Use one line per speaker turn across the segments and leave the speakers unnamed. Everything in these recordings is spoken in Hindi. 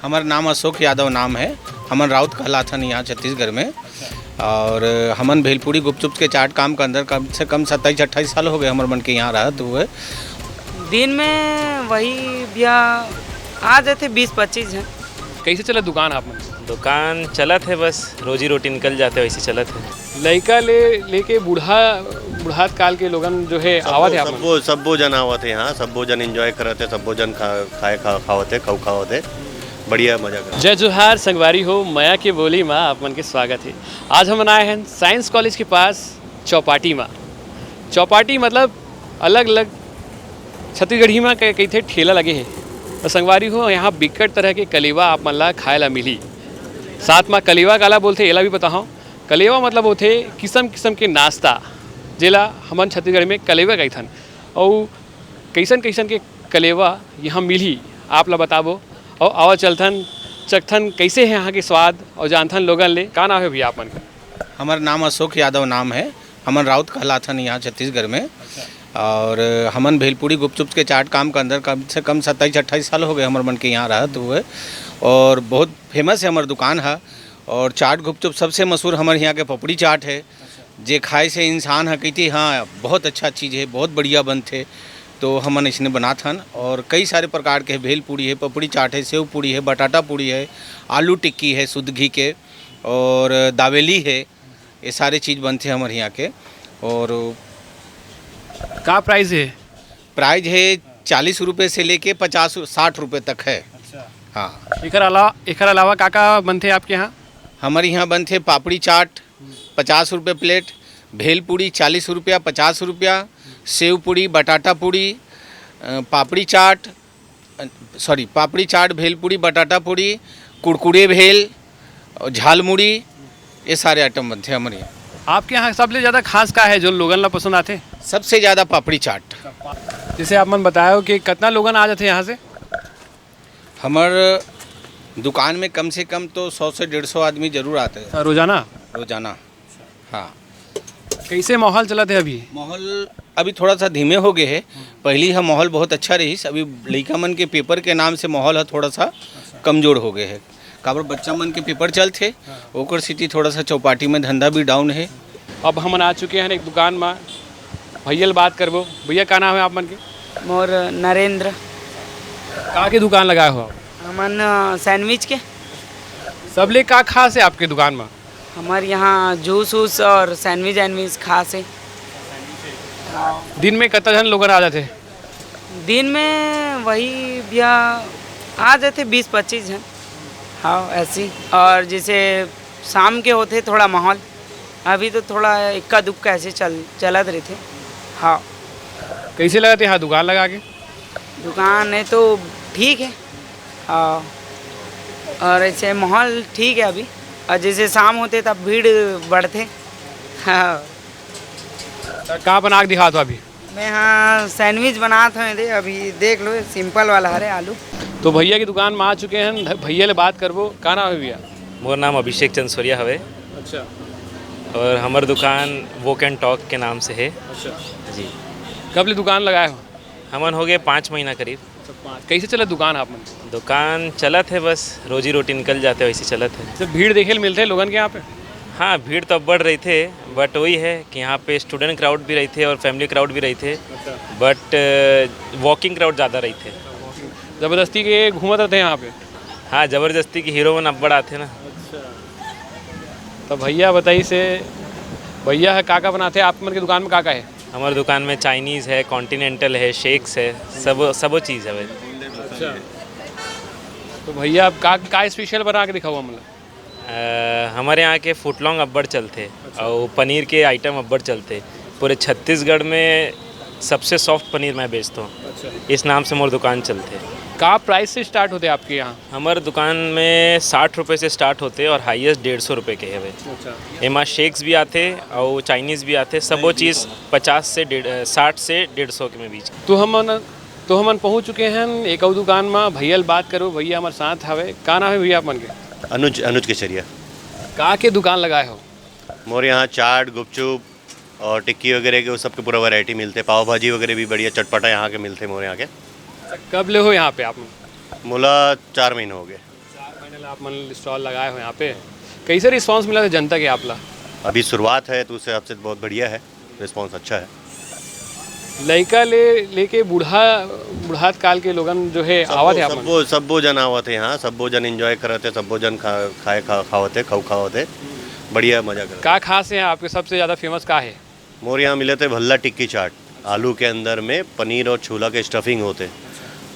हमारा नाम अशोक यादव नाम है। हमन राउत कहलाथन यहाँ छत्तीसगढ़ में। और हमन भेलपुरी गुपचुप के चाट काम के अंदर कम से कम 27-28 साल हो गए हमर मन के यहाँ रहत हुए।
दिन में वही भैया आ जाते 20-25 हैं।
कैसे चला दुकान आप मन?
दुकान चलत है, बस रोजी रोटी निकल जाते वैसे चलत है।
लड़का लेके बुढ़ात काल के लोगन जो है आवत है आप मन?
सब्बो जन आवत है यहाँ, सब्बो जन एंजॉय करत है, सब्बो जन खावत है, खावत है, बढ़िया मजा कर।
जय जोहार संगवारी हो, माया के बोली माँ आप मन के स्वागत है। आज हम आए हैं साइंस कॉलेज के पास चौपाटी में। चौपाटी मतलब अलग अलग छत्तीसगढ़ी में कई थे ठेला लगे हैं तो संगवारी हो यहाँ बिकट तरह के कलेवा आप मन ला खाए ला मिली। साथ में कलेवा काला बोलते एला भी पता हो। कलेवा मतलब होते किस्म किस्म के नाश्ता जेला हमन छत्तीसगढ़ में कलेवा कहथन। और कैसन कैसन के कलेवा यहाँ मिली आप ला बताबो और आवा चलथन चखथन कैसे है यहाँ के स्वाद और जानथन लोगन ले। का नाम है भैया आप मन का?
हमारा नाम अशोक यादव नाम है। हमन राउत कहलाथन यहाँ छत्तीसगढ़ में। और हमन भेलपुरी गुपचुप के चाट काम के अंदर कम से कम 27-28 साल हो गए हमर मन के यहाँ रहत हुए। और बहुत फेमस है हमार दुकान है। और चाट गुपचुप सबसे मशहूर हमारे यहाँ के पपड़ी चाट है, जे खाए से इंसान है कहती हाँ बहुत अच्छा चीज़ है, बहुत बढ़िया बनते। तो हमन इसने बनाथन। और कई सारे प्रकार के भेल पूड़ी है, पपड़ी चाट है, सेव पूड़ी है, बटाटा पूड़ी है, आलू टिक्की है शुद्ध घी के, और दावेली है। ये सारे चीज़ बनते हैं हमारे यहाँ के। और
का प्राइस है?
प्राइस है 40 रुपये से लेके 50-60 रुपये तक है।
अच्छा।
हाँ।
एकर अलावा का बनते आपके यहाँ?
हमारे यहाँ बनते पापड़ी चाट 50 रुपये प्लेट, भेल पूड़ी 40 रुपया 50 रुपया, सेव पूड़ी, बटाटा पूड़ी, पापड़ी चाट, भेल पूड़ी, बटाटा पूड़ी, कुरकुरे भेल और झाल मुड़ी, ये सारे आइटम बनते हैं हमारे यहाँ।
आपके यहाँ सबसे ज़्यादा खास का है जो लोगन ला पसंद आते?
सबसे ज़्यादा पापड़ी चाट।
जैसे आप मन बताया कि कितना लोगन आ जाते हैं यहाँ से?
हमारे दुकान में कम से कम तो 100 से 150 आदमी जरूर आते हैं रोजाना। हाँ।
कैसे माहौल चला थे अभी?
माहौल अभी थोड़ा सा धीमे हो गए है। पहले यह माहौल बहुत अच्छा रही, अभी लड़का मन के पेपर के नाम से माहौल है थोड़ा सा कमजोर हो गए है। काबर बच्चा मन के पेपर चलते ओकर सिटी थोड़ा सा चौपाटी में धंधा भी डाउन है।
अब हम आ चुके हैं एक दुकान में, भैया बात करबो। भैया का नाम है आप मन के?
मोर नरेंद्र।
का के दुकान लगाए हो आप?
हमन सैंडविच के।
सब ले का खास है आपके दुकान में?
हमारे यहाँ जूस वूस और सैंडविच खास है।
दिन में कितना जन लोग आ जाते?
दिन में वही भैया आ जाते 20-25 हैं। हाँ ऐसी। और जैसे शाम के होते थोड़ा माहौल, अभी तो थोड़ा इक्का दुक्का ऐसे चलत रहे थे। हाँ।
कैसे लगाते यहाँ दुकान लगा के?
दुकान है तो ठीक है। हाँ। और ऐसे माहौल ठीक है अभी। और जैसे शाम होते तब भीड़ बढ़ते। हाँ।
का बना के दिखा दो अभी?
मैं हाँ सैंडविच बनाता हूँ, अभी देख लो सिंपल वाला हरे आलू।
तो भैया की दुकान में आ चुके हैं, भैया ले बात करबो। का नाम है भैया?
मोर नाम अभिषेक चंदसोरिया हवे।
अच्छा।
और हमार दुकान वॉक एंड टॉक के नाम से है।
अच्छा
जी।
कब ले दुकान लगाए हो?
हमन हो गए 5 महीना करीब।
कैसे चला दुकान आप मन?
दुकान चलत है, बस रोजी रोटी निकल जाते वैसे चलत है।
तो भीड़ देखे मिलते हैं लोगन के यहाँ पे?
हाँ भीड़ तो अब बढ़ रही थे, बट वही है कि यहाँ पे स्टूडेंट क्राउड भी रही थे और फैमिली क्राउड भी रही थे। बट वॉकिंग क्राउड ज़्यादा रही थे।
ज़बरदस्ती के घूमत रहते हैं यहाँ पे?
हाँ ज़बरदस्ती की हीरो मन अब बड़ आते ना।
तो भैया बताइए से भैया है का बनाते हैं आप मन की दुकान में? का है
हमारे दुकान में? चाइनीज़ है, कॉन्टिनेंटल है, शेक्स है, सब चीज़ है भाई।
अच्छा। तो भैया आप का स्पेशल बना के दिखाओ हम लोग?
हमारे यहाँ के फुटलॉन्ग अब्बड़ चलते। अच्छा। और पनीर के आइटम अब्बड़ चलते। पूरे छत्तीसगढ़ में सबसे सॉफ्ट पनीर मैं बेचता हूँ। अच्छा। इस नाम से मोर दुकान चलते।
का प्राइस से स्टार्ट होते आपके यहाँ?
हमारे दुकान में 60 रुपये से स्टार्ट होते और हाईएस्ट 150 रुपये के है भाई। अच्छा। एमा शेक्स भी आते और चाइनीज़ भी आते, सब वो चीज़ 60 से 150 के में बीच।
तो हमन पहुँच चुके हैं एक और दुकान में। भैया बात करो। भैया हमारे साथ हवे। का नाम है भैया आप मन के?
अनुज केसरिया।
का के दुकान लगाए हो?
मोर यहाँ चाट गुपचुप और टिक्की वगैरह के वो सब के पूरा वैरायटी मिलते। पाव भाजी वगैरह भी बढ़िया चटपटा यहाँ के मिलते मोर यहाँ के।
कब ले हो यहाँ पे आप?
मूला 4 महीने हो गए।
4 महीने आप मन स्टॉल लगाए हो यहाँ पे, कैसे रिस्पांस मिला था जनता के आपला?
अभी शुरुआत है तो उससे आपसे बहुत बढ़िया है, रिस्पांस अच्छा है।
लड़का लेके बुढ़ात काल के लोगन जो है आवत है आप मन?
सब्बो जन आवत है यहाँ, सब्बो जन एंजॉय करते, सब्बो जन खावते खावते बढ़िया मजा करते।
का खास है आपके, सबसे ज़्यादा फेमस का है?
मोर यहाँ मिले थे भल्ला टिक्की चाट, आलू के अंदर में पनीर और छोला के स्टफिंग होते,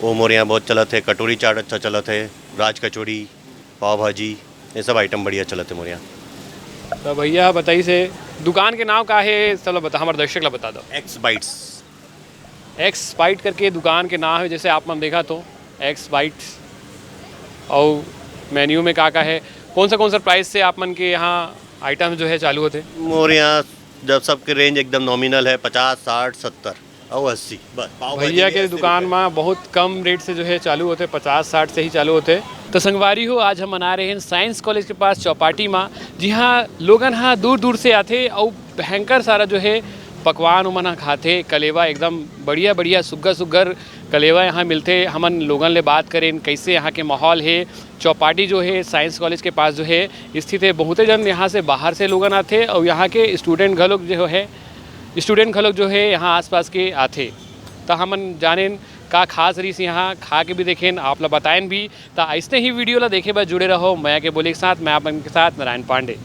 वो मोर यहाँ बहुत चलत है। कटोरी चाट अच्छा चलत है, राज कचौड़ी, पाव भाजी, ये सब आइटम बढ़िया चलत है मोर यहाँ।
तो भैया बताइए से दुकान के नाम का है, चलो बता, हमारे दर्शक ला बता दो।
X bytes.
एक्स बाइट करके दुकान के नाम है, जैसे आप मन देखा तो एक्स बाइट्स। और मेन्यू में का है, कौन सा प्राइस से आप मन के यहाँ आइटम जो है चालू होते?
मोर यहाँ जब सबके रेंज एकदम नॉमिनल है, 50, 60, 70 और 80 बस।
भैया के दुकान में बहुत कम रेट से जो है चालू होते, 50-60 से ही चालू होते। तो संगवारी हो, आज हम मना रहे हैं साइंस कॉलेज के पास चौपाटी में, जहाँ लोगन हाँ दूर दूर से आते और भयंकर सारा जो है पकवान उमन खाते। कलेवा एकदम बढ़िया बढ़िया सुग्गर कलेवा यहाँ मिलते। हमन लोगन ले बात करें कैसे यहाँ के माहौल है। चौपाटी जो है साइंस कॉलेज के पास जो है स्थित है। बहुत जन यहाँ से बाहर से लोगन आते और यहाँ के स्टूडेंट घलोक जो है यहाँ आसपास के आते। तो हमन जानें का खास रीस यहाँ खा के भी देखें, आप ला बताएं भी। तो ऐसे ही वीडियो ला देखे बस जुड़े रहो। मैं के बोले के साथ, मैं अपन के साथ नारायण पांडे।